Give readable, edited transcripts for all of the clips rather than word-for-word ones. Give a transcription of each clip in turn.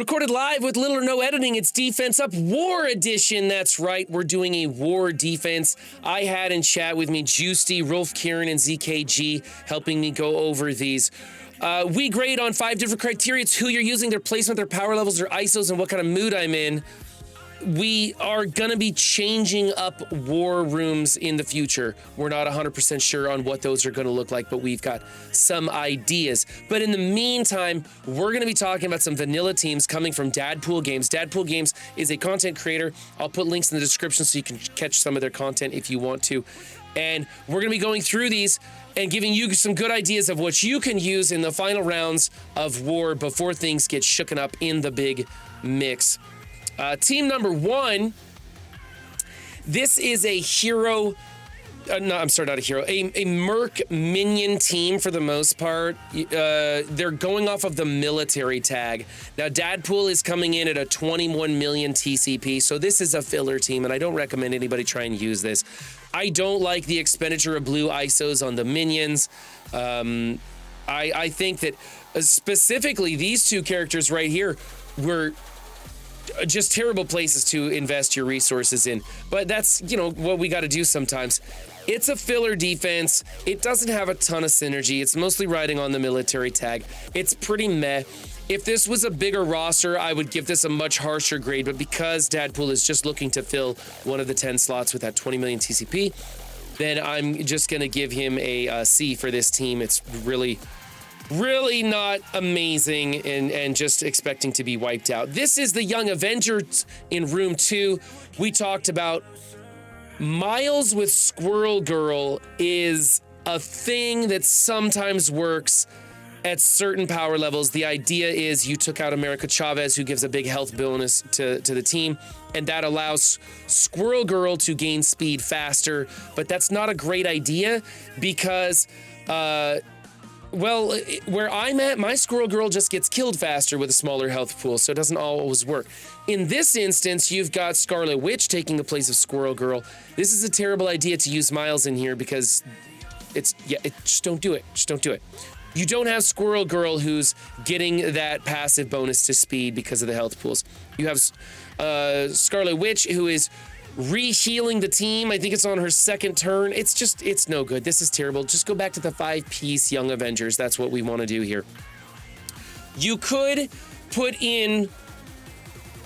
Recorded live with little or no editing, it's Defense Up War Edition. That's right, we're doing a war defense. I had in chat with me Jgiusti, RolfKieran, and ZKG helping me go over these. We grade on 5 different criteria. It's who you're using, their placement, their power levels, their ISOs, and what kind of mood I'm in. We are gonna be changing up war rooms in the future. We're not 100% sure on what those are gonna look like, but we've got some ideas. But in the meantime, we're gonna be talking about some vanilla teams coming from DadPoolGame. DadPoolGame is a content creator. I'll put links in the description so you can catch some of their content if you want to. And we're gonna be going through these and giving you some good ideas of what you can use in the final rounds of war before things get shooken up in the big mix. Team number 1, this is a hero, not a hero, a Merc minion team for the most part. They're going off of the military tag. Now, Dadpool is coming in at a 21 million TCP, so this is a filler team, and I don't recommend anybody try and use this. I don't like the expenditure of blue ISOs on the minions. I think that specifically these two characters right here were just terrible places to invest your resources in. But that's, you know, what we got to do sometimes. It's a filler defense. It doesn't have a ton of synergy. It's mostly riding on the military tag. It's pretty meh. If this was a bigger roster, I would give this a much harsher grade, but because Dadpool is just looking to fill one of the 10 slots with that 20 million TCP, then I'm just going to give him a C for this team. It's really not amazing and just expecting to be wiped out. This is the Young Avengers in room 2. We talked about Miles with Squirrel Girl is a thing that sometimes works at certain power levels. The idea is you took out America Chavez, who gives a big health bonus to the team, and that allows Squirrel Girl to gain speed faster, but that's not a great idea because well, where I'm at, my Squirrel Girl just gets killed faster with a smaller health pool, so it doesn't always work. In this instance, you've got Scarlet Witch taking the place of Squirrel Girl. This is a terrible idea to use Miles in here because just don't do it. Just don't do it. You don't have Squirrel Girl who's getting that passive bonus to speed because of the health pools. You have Scarlet Witch who is re-healing the team. I think it's on her second turn. It's no good. This is terrible. Just go back to the 5-piece Young Avengers. That's what we want to do here. You could put in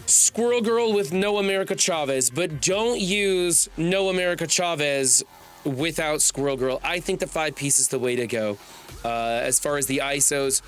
Squirrel Girl with no America Chavez, but don't use no America Chavez without Squirrel Girl. I think the 5-piece is the way to go. As far as the ISOs,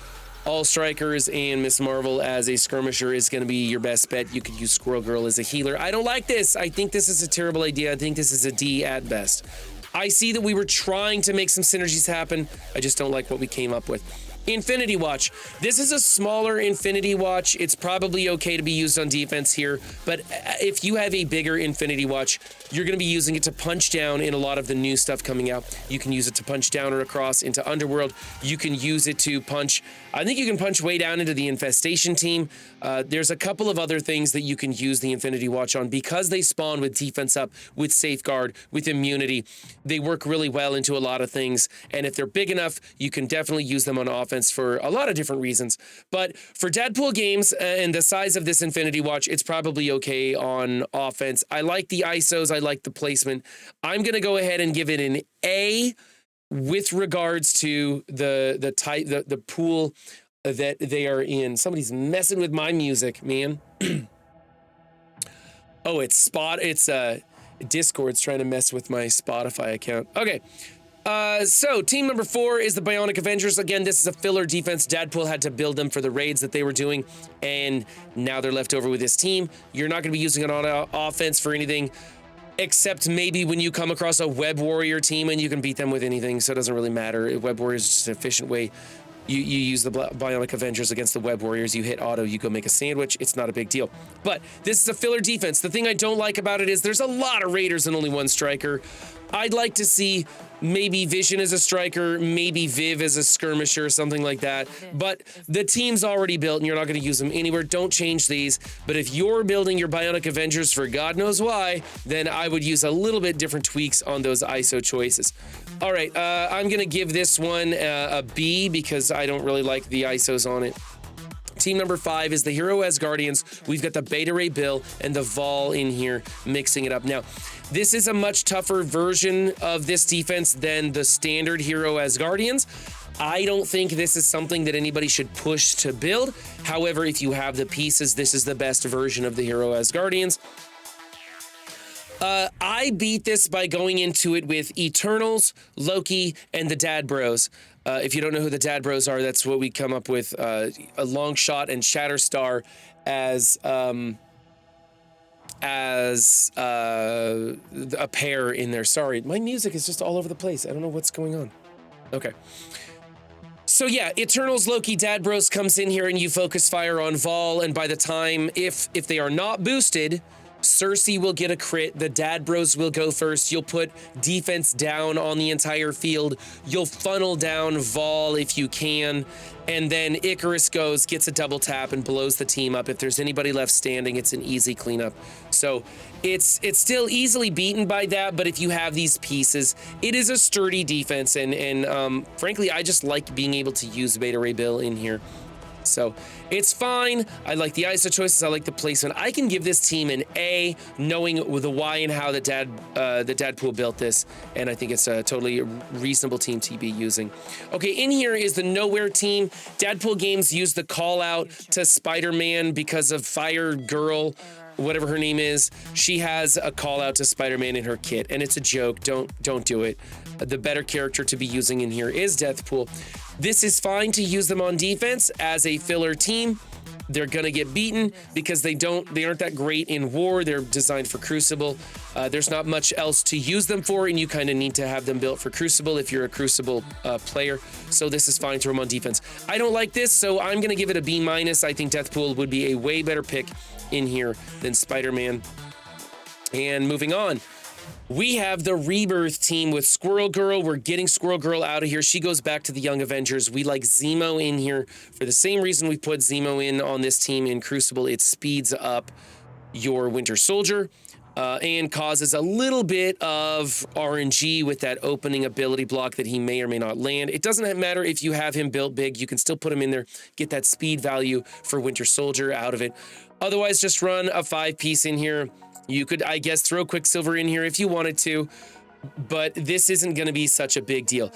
All Strikers and Miss Marvel as a skirmisher is going to be your best bet. You could use Squirrel Girl as a healer. I don't like this. I think this is a terrible idea. I think this is a D at best. I see that we were trying to make some synergies happen. I just don't like what we came up with. Infinity Watch. This is a smaller Infinity Watch. It's probably okay to be used on defense here, but if you have a bigger Infinity Watch, you're going to be using it to punch down in a lot of the new stuff coming out. You can use it to punch down or across into Underworld. You can use it to punch, I think you can punch way down into the Infestation team. There's a couple of other things that you can use the Infinity Watch on because they spawn with defense up, with safeguard, with immunity. They work really well into a lot of things, and if they're big enough, you can definitely use them on offense for a lot of different reasons. But for DadPoolGame and the size of this Infinity Watch, it's probably okay on offense. I like the ISOs. I like the placement. I'm going to go ahead and give it an A with regards to the pool that they are in. Somebody's messing with my music, man. Oh, it's Discord's trying to mess with my Spotify account. Okay. So team number 4 is the Bionic Avengers. Again, this is a filler defense. Dadpool had to build them for the raids that they were doing, and now they're left over with this team. You're not going to be using it on offense for anything, except maybe when you come across a Web Warrior team and you can beat them with anything, so it doesn't really matter. Web Warrior is just an efficient way. You use the Bionic Avengers against the Web Warriors. You hit auto, you go make a sandwich. It's not a big deal. But this is a filler defense. The thing I don't like about it is there's a lot of Raiders and only one striker. I'd like to see maybe Vision as a striker, maybe Viv as a skirmisher, something like that. But the team's already built and you're not going to use them anywhere. Don't change these. But if you're building your Bionic Avengers for God knows why, then I would use a little bit different tweaks on those ISO choices. All right, I'm going to give this one a B because I don't really like the ISOs on it. Team number 5 is the Hero Asgardians. We've got the Beta Ray Bill and the Vol in here mixing it up. Now, this is a much tougher version of this defense than the standard Hero Asgardians. I don't think this is something that anybody should push to build. However, if you have the pieces, this is the best version of the Hero Asgardians. I beat this by going into it with Eternals, Loki, and the Dad Bros. If you don't know who the Dad Bros are, that's what we come up with. A Longshot and Shatterstar as a pair in there. Sorry, my music is just all over the place. I don't know what's going on. Okay. So yeah, Eternals, Loki, Dad Bros comes in here and you focus fire on Vol, and by the time, if they are not boosted, Cersei will get a crit, the Dad Bros will go first, you'll put defense down on the entire field, you'll funnel down Vol if you can, and then Icarus goes, gets a double tap and blows the team up. If there's anybody left standing, it's an easy cleanup. So it's still easily beaten by that, but if you have these pieces, it is a sturdy defense, and frankly, I just like being able to use Beta Ray Bill in here. So it's fine. I like the ISO choices. I like the placement. I can give this team an A, knowing the why and how the Dadpool built this, and I think it's a totally reasonable team to be using. Okay, in here is the Nowhere team. Dadpool Games used the call out to Spider-Man because of Fire Girl, whatever her name is. She has a call out to Spider-Man in her kit, and it's a joke. Don't do it. The better character to be using in here is Deathpool. This is fine to use them on defense as a filler team. They're gonna get beaten because they aren't that great in war. They're designed for Crucible. There's not much else to use them for, and you kind of need to have them built for Crucible if you're a Crucible player. So this is fine to them on defense. I don't like this, so I'm gonna give it a B-. I think Deathpool would be a way better pick in here than Spider-Man. And moving on, we have the Rebirth team with Squirrel Girl. We're getting Squirrel Girl out of here. She goes back to the Young Avengers. We like Zemo in here for the same reason we put Zemo in on this team in Crucible. It speeds up your Winter Soldier and causes a little bit of RNG with that opening ability block that he may or may not land. It doesn't matter if you have him built big. You can still put him in there, get that speed value for Winter Soldier out of it. Otherwise, just run a 5-piece in here. You could, I guess, throw Quicksilver in here if you wanted to, but this isn't going to be such a big deal.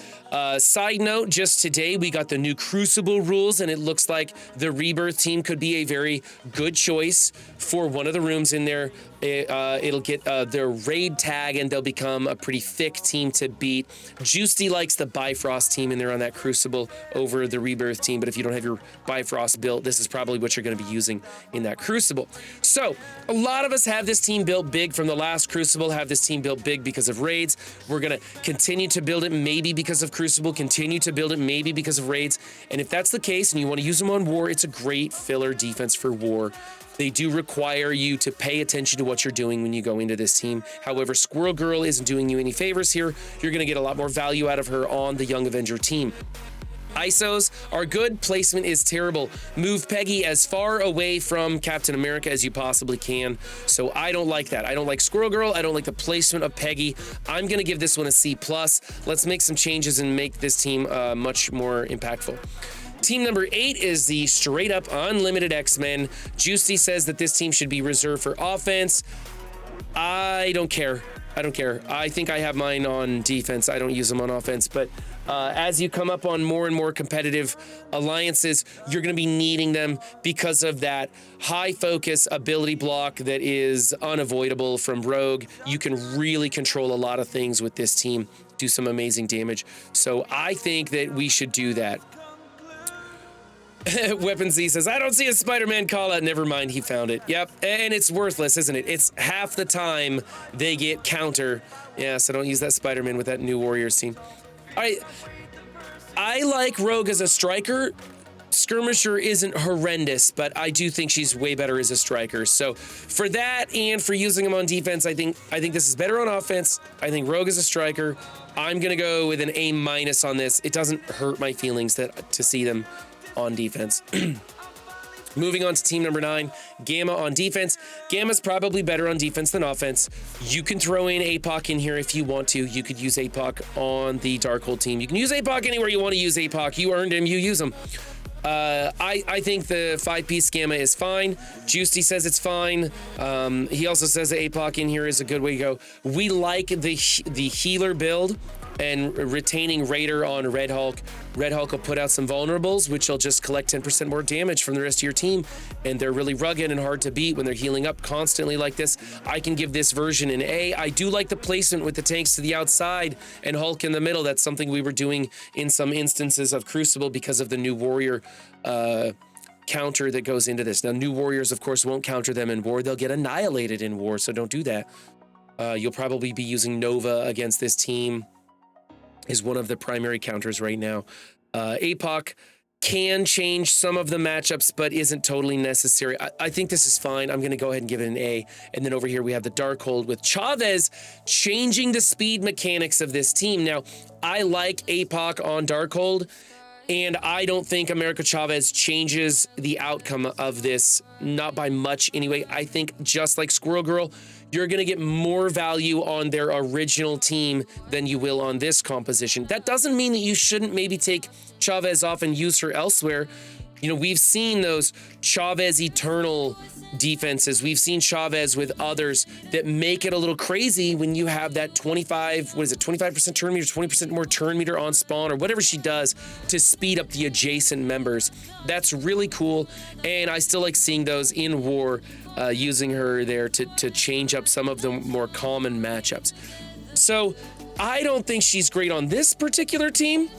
Side note, just today we got the new Crucible rules, and it looks like the Rebirth team could be a very good choice for one of the rooms in there. It'll get their raid tag, and they'll become a pretty thick team to beat. Jgiusti likes the Bifrost team in there on that Crucible over the Rebirth team, but if you don't have your Bifrost built, this is probably what you're going to be using in that Crucible. So a lot of us have this team built big from the last Crucible, have this team built big because of raids. We're going to continue to build it maybe because of Crucible, continue to build it maybe because of raids. And if that's the case and you want to use them on war, it's a great filler defense for war. They do require you to pay attention to what you're doing when you go into this team. However, Squirrel Girl isn't doing you any favors here. You're going to get a lot more value out of her on the Young Avenger team. ISOs are good, placement is terrible. Move Peggy as far away from Captain America as you possibly can. So I don't like that. I don't like Squirrel Girl. I don't like the placement of Peggy. I'm going to give this one a C+. Let's make some changes and make this team much more impactful. Team number 8 is the straight up unlimited X-Men. Jgiusti says that this team should be reserved for offense. I don't care. I don't care. I think I have mine on defense. I don't use them on offense, but as you come up on more and more competitive alliances, you're going to be needing them because of that high focus ability block that is unavoidable from Rogue. You can really control a lot of things with this team, do some amazing damage. So I think that we should do that. Weapon Z says, I don't see a Spider-Man call out. Never mind, he found it. Yep, and it's worthless, isn't it? It's half the time they get counter. Yeah, so don't use that Spider-Man with that new Warriors team. I like Rogue as a striker. Skirmisher isn't horrendous, but I do think she's way better as a striker. So for that and for using him on defense, I think this is better on offense. I think Rogue is a striker. I'm gonna go with an A- on this. It doesn't hurt my feelings to see them on defense. Moving on to team number 9, Gamma on defense. Gamma's probably better on defense than offense. You can throw in APOC in here if you want to. You could use APOC on the Darkhold team. You can use APOC anywhere you want to use APOC. You earned him, you use him. I think the 5-piece Gamma is fine. Jgiusti says it's fine. He also says the APOC in here is a good way to go. We like the healer build and retaining Raider on Red Hulk. Red Hulk will put out some vulnerables, which will just collect 10% more damage from the rest of your team. And they're really rugged and hard to beat when they're healing up constantly like this. I can give this version an A. I do like the placement with the tanks to the outside and Hulk in the middle. That's something we were doing in some instances of Crucible because of the new warrior counter that goes into this. Now, new warriors, of course, won't counter them in war. They'll get annihilated in war, so don't do that. You'll probably be using Nova against this team. Is one of the primary counters right now. APOC can change some of the matchups, but isn't totally necessary. I think this is fine. I'm going to go ahead and give it an A. And then over here, we have the Darkhold with Chavez changing the speed mechanics of this team. Now, I like APOC on Darkhold, and I don't think America Chavez changes the outcome of this, not by much anyway. I think just like Squirrel Girl, you're going to get more value on their original team than you will on this composition. That doesn't mean that you shouldn't maybe take Chavez off and use her elsewhere. You know, we've seen those Chavez Eternal defenses. We've seen Chavez with others that make it a little crazy when you have that 25% turn meter, 20% more turn meter on spawn, or whatever she does to speed up the adjacent members. That's really cool, and I still like seeing those in war, using her there to change up some of the more common matchups. So I don't think she's great on this particular team,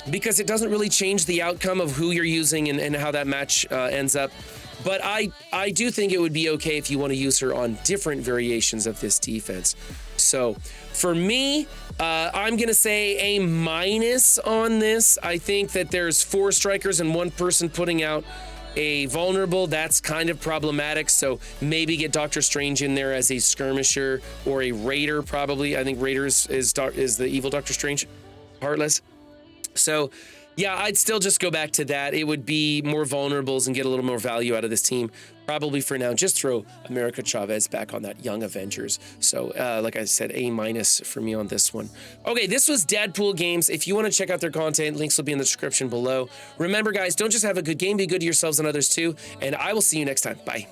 because it doesn't really change the outcome of who you're using and how that match ends up. But I do think it would be okay if you want to use her on different variations of this defense. So for me, I'm going to say A- on this. I think that there's 4 strikers and 1 person putting out a vulnerable. That's kind of problematic. So maybe get Doctor Strange in there as a skirmisher or a Raider, probably. I think Raider is the evil Doctor Strange, Heartless. So, yeah, I'd still just go back to that. It would be more vulnerables and get a little more value out of this team. Probably for now, just throw America Chavez back on that Young Avengers. So, like I said, A- for me on this one. Okay, this was DadPoolGames. If you want to check out their content, links will be in the description below. Remember, guys, don't just have a good game, be good to yourselves and others too. And I will see you next time. Bye.